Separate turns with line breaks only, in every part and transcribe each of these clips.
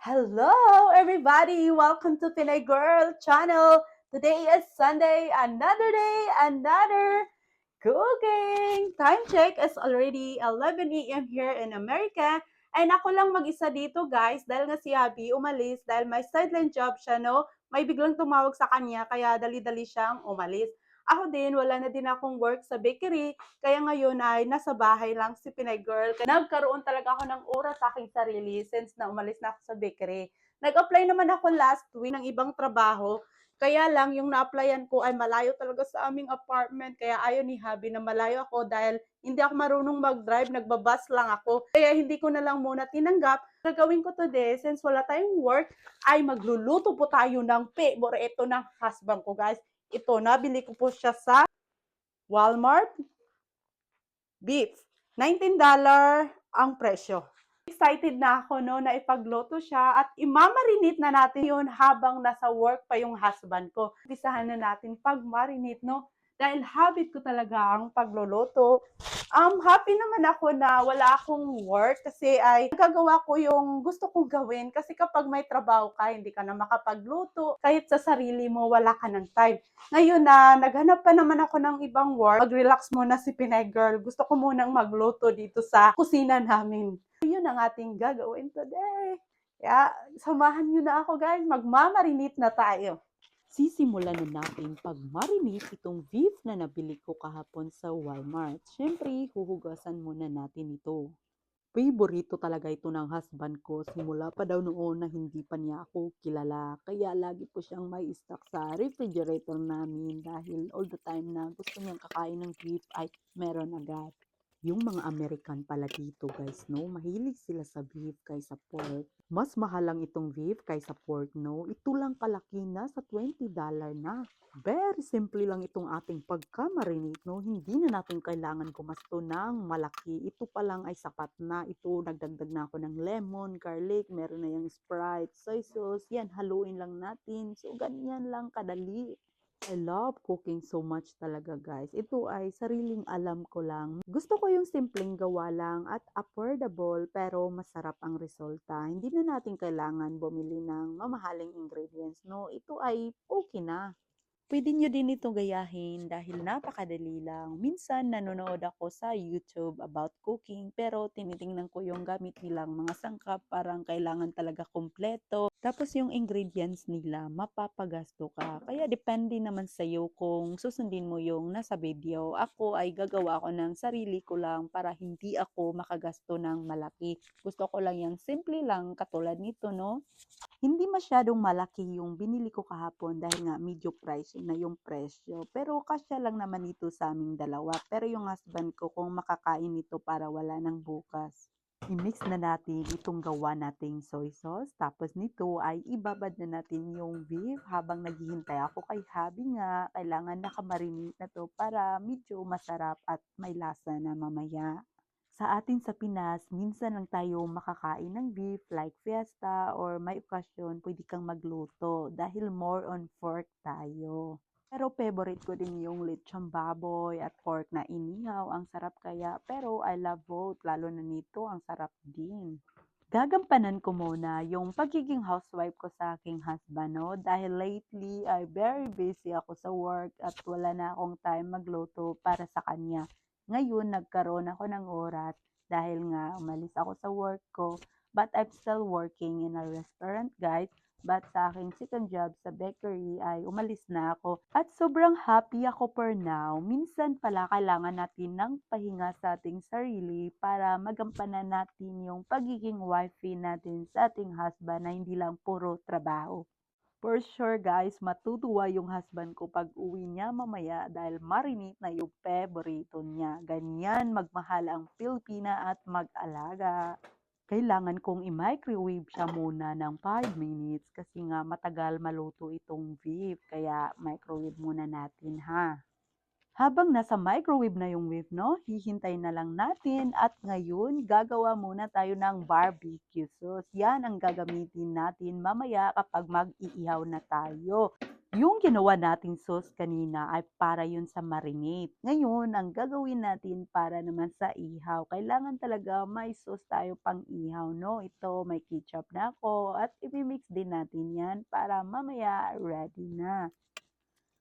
Hello, everybody! Welcome to Pinay Girl channel. Today is Sunday, another day, another cooking. Time check is already 11 a.m. here in America. And ako lang mag-isa dito, guys, dahil nga si Abby umalis dahil may sideline job siya, no? May biglang tumawag sa kanya, kaya dali-dali siyang umalis. Ako din, wala na din akong work sa bakery. Kaya ngayon ay nasa bahay lang si Pinay Girl. Kaya nagkaroon talaga ako ng oras sa aking sarili since na umalis na ako sa bakery. Nag-apply naman ako last week ng ibang trabaho. Kaya lang, yung na-applyan ko ay malayo talaga sa aming apartment. Kaya ayaw ni Habi na malayo ako dahil hindi ako marunong mag-drive, nagbabas lang ako. Kaya hindi ko na lang muna tinanggap. Gagawin ko today, since wala tayong work, ay magluluto po tayo ng favorito ng husband ko, guys. Ito, nabili ko po siya sa Walmart beef. $19 ang presyo. Excited na ako no na ipagluto siya at imamarinate na natin yun habang nasa work pa yung husband ko. Umpisahan na natin pag-marinate no dahil habit ko talaga ang pagluluto. Happy naman ako na wala akong work kasi ay nagagawa ko yung gusto kong gawin kasi kapag may trabaho ka, hindi ka na makapagluto. Kahit sa sarili mo, wala ka ng time. Ngayon na naghanap pa naman ako ng ibang work, mag-relax muna si Pinay Girl. Gusto ko munang magluto dito sa kusina namin. Yun ang ating gagawin today. Kaya samahan nyo na ako guys, magmamarinate na tayo. Sisimulan na natin pag-marinate itong beef na nabili ko kahapon sa Walmart. Siyempre, huhugasan muna natin ito. Favorito talaga ito ng husband ko. Simula pa daw noon na hindi pa niya ako kilala. Kaya lagi po siyang may stock sa refrigerator namin dahil all the time na gusto niyang kakain ng beef ay meron agad. Yung mga American pala dito guys, no? Mahilig sila sa beef kaysa pork. Mas mahal lang itong beef kaysa pork, no? Ito lang kalaki na sa $20 na. Very simple lang itong ating pagka-marinate, no? Hindi na natin kailangan gumasto ng malaki. Ito pa lang ay sapat na. Ito, nagdagdag na ako ng lemon, garlic, meron na yung Sprite, soy sauce. Yan, haluin lang natin. So, ganyan lang kadali. I love cooking so much talaga guys. Ito ay sariling alam ko lang. Gusto ko yung simpleng gawa lang at affordable pero masarap ang resulta. Hindi na natin kailangan bumili ng mamahaling ingredients, no? Ito ay okay na. Puwede niyo din ito gayahin dahil napakadali lang. Minsan nanonood ako sa YouTube about cooking pero tinitingnan ko yung gamit nilang mga sangkap, parang kailangan talaga kumpleto. Tapos yung ingredients nila, mapapagasto ka. Kaya depende naman sa iyo kung susundin mo yung nasa video. Ako ay gagawa ko ng sarili ko lang para hindi ako makagasto ng malaki. Gusto ko lang yung simple lang katulad nito, no? Hindi masyadong malaki yung binili ko kahapon dahil nga medyo pricey na yung presyo. Pero kasya lang naman ito sa aming dalawa. Pero yung husband ko kung makakain ito para wala ng bukas. I-mix na natin itong gawa nating soy sauce. Tapos nito ay ibabad na natin yung beef habang naghihintay ako kay Habi nga. Kailangan nakamarinate na to para medyo masarap at may lasa na mamaya. Sa atin sa Pinas, minsan lang tayo makakain ng beef like fiesta or may okasyon, pwede kang magluto dahil more on pork tayo. Pero favorite ko din yung lechon baboy at pork na inihaw. Ang sarap kaya. Pero I love both. Lalo na nito, ang sarap din. Gagampanan ko muna yung pagiging housewife ko sa aking husband, no? Dahil lately ay very busy ako sa work at wala na akong time magluto para sa kanya. Ngayon, nagkaroon ako ng oras dahil nga umalis ako sa work ko. But I'm still working in a restaurant, guys. But sa aking second job sa bakery ay umalis na ako. At sobrang happy ako for now. Minsan pala kailangan natin ng pahinga sa ating sarili para magampanan natin yung pagiging wifey natin sa ating husband na hindi lang puro trabaho. For sure guys, matutuwa yung husband ko pag uwi niya mamaya dahil marinate na yung favorito niya. Ganyan magmahal ang Pilipina at mag-alaga. Kailangan kong i-microwave siya muna ng 5 minutes kasi nga matagal maluto itong beef. Kaya microwave muna natin ha. Habang nasa microwave na yung beef, no, hihintay na lang natin at ngayon gagawa muna tayo ng barbecue sauce. Yan ang gagamitin natin mamaya kapag mag-iihaw na tayo. Yung ginawa nating sauce kanina ay para yun sa marinade. Ngayon, ang gagawin natin para naman sa ihaw, kailangan talaga may sauce tayo pang ihaw, no? Ito, may ketchup na ako at i-mix din natin yan para mamaya ready na.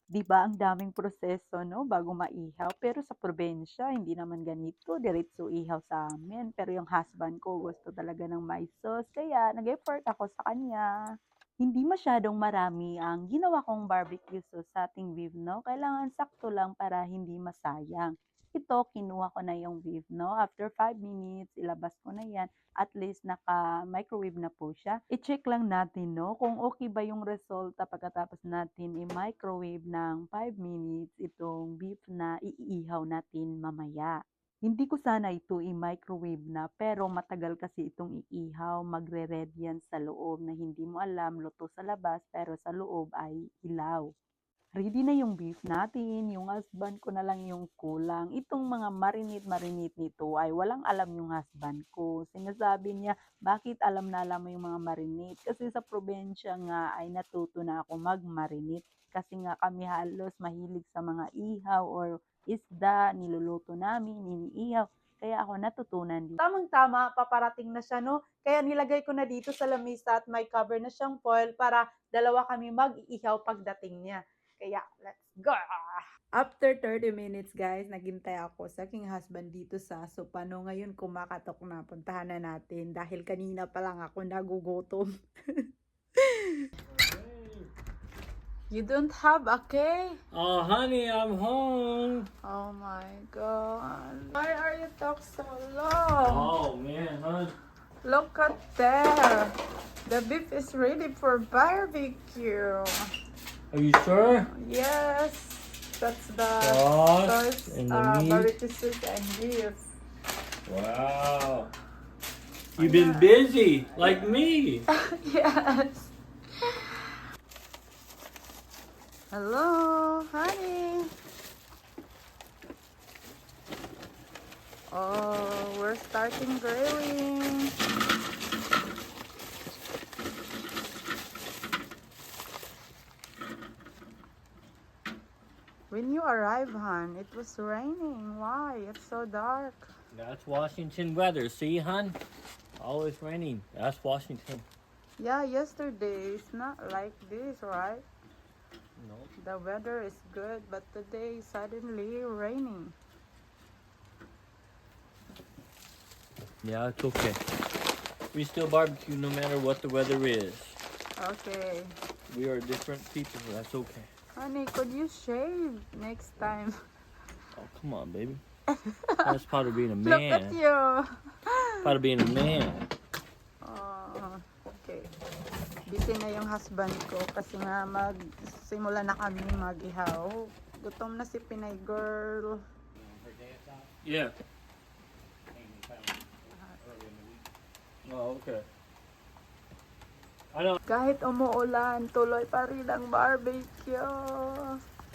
'Di ba ang daming proseso 'no, bago maihaw, pero sa probinsya hindi naman ganito, diretso ihaw sa amin. Pero yung husband ko gusto talaga ng may sauce kaya nag-effort ako sa kanya. Hindi masyadong marami ang ginawa kong barbecue sauce sa ating beef 'no, kailangan sakto lang para hindi masayang. Ito kinuha ko na yung beef 'no, after 5 minutes ilabas ko na 'yan, at least naka-microwave na po siya. I-check lang natin 'no, kung okay ba yung resulta pagkatapos natin i-microwave ng 5 minutes itong beef na iihaw natin mamaya. Hindi ko sana ito i-microwave na pero matagal kasi itong iihaw, magre-red yan sa loob na hindi mo alam, luto sa labas pero sa loob ay hilaw. Ready na yung beef natin, yung husband ko na lang yung kulang. Itong mga marinate-marinate nito ay walang alam yung husband ko. Sinasabi niya, bakit alam na alam mo yung mga marinate? Kasi sa probinsya nga ay natuto na ako mag-marinate. Kasi nga kami halos mahilig sa mga ihaw or isda, niluluto namin, iniihaw. Kaya ako natutunan dito. Tamang-tama, paparating na siya, no? Kaya nilagay ko na dito sa lamisa at may cover na siyang foil para dalawa kami mag-iihaw pagdating niya. Kaya, let's go! After 30 minutes, guys, naghintay ako sa aking husband dito sa Supano. Ngayon, kumakatok na. Puntahan na natin. Dahil kanina pa lang ako nagugutom. You don't have a cake?
Oh, honey, I'm home.
Oh my God. Why are you talk so long?
Oh, man, hon.
Look at there. The beef is ready for barbecue.
Are you sure?
Yes, that's the
Sauce
sauce,
and the meat.
barbecue sauce and beef.
Wow. You've been busy, like me.
Yes. Hello, honey. Oh, we're starting grilling. When you arrived, hon, it was raining. Why? It's so dark.
That's Washington weather. See, hon? Always raining. That's Washington.
Yeah, yesterday it's not like this, right?
No.
The weather is good, but today suddenly raining.
Yeah, it's okay. We still barbecue no matter what the weather is.
Okay.
We are different people. That's okay.
Honey, could you shave next time?
Oh, come on, baby. That's part of being a
Look at
man.
you.
Part of being a man.
Oh, okay. Busy na yung husband ko kasi nga magsimula na kami mag-ihaw. Gutom na si Pinay girl.
Yeah. Oh, okay. I know.
Kahit umuulan, tuloy pa rin ang barbecue.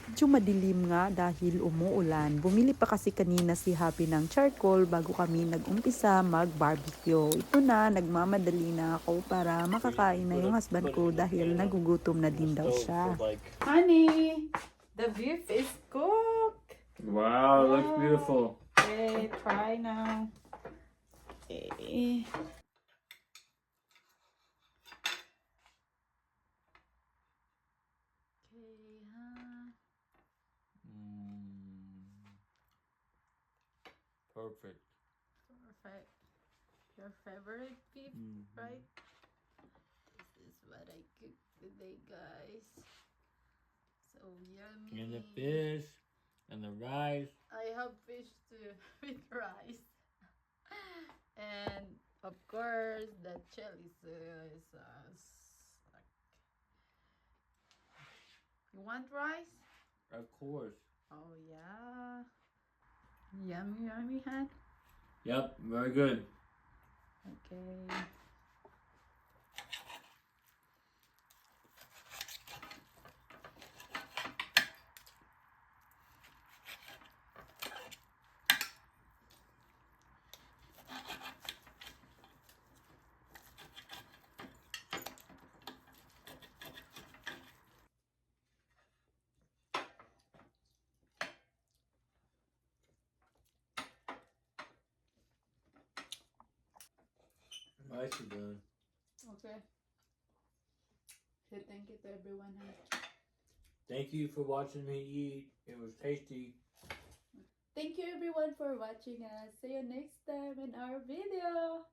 Medyo madilim nga dahil umuulan. Bumili pa kasi kanina si Happy ng charcoal bago kami nag-umpisa mag-barbecue. Ito na, nagmamadali na ako para makakain na yung husband ko dahil nagugutom na din daw siya. Honey, the beef is cooked.
Wow, looks beautiful.
Okay, try now. Okay.
Perfect.
Perfect. Your favorite beef, right? This is what I cooked today, guys. So yummy.
And the fish and the rice.
I have fish too with rice. And of course the chili sauce. You want rice?
Of course.
Oh yeah. Yummy, yummy, huh?
Yep, very good.
Okay.
nicely done.
Okay. Say thank you to everyone.
Thank you for watching me eat. It was tasty.
Thank you everyone for watching us. See you next time in our video.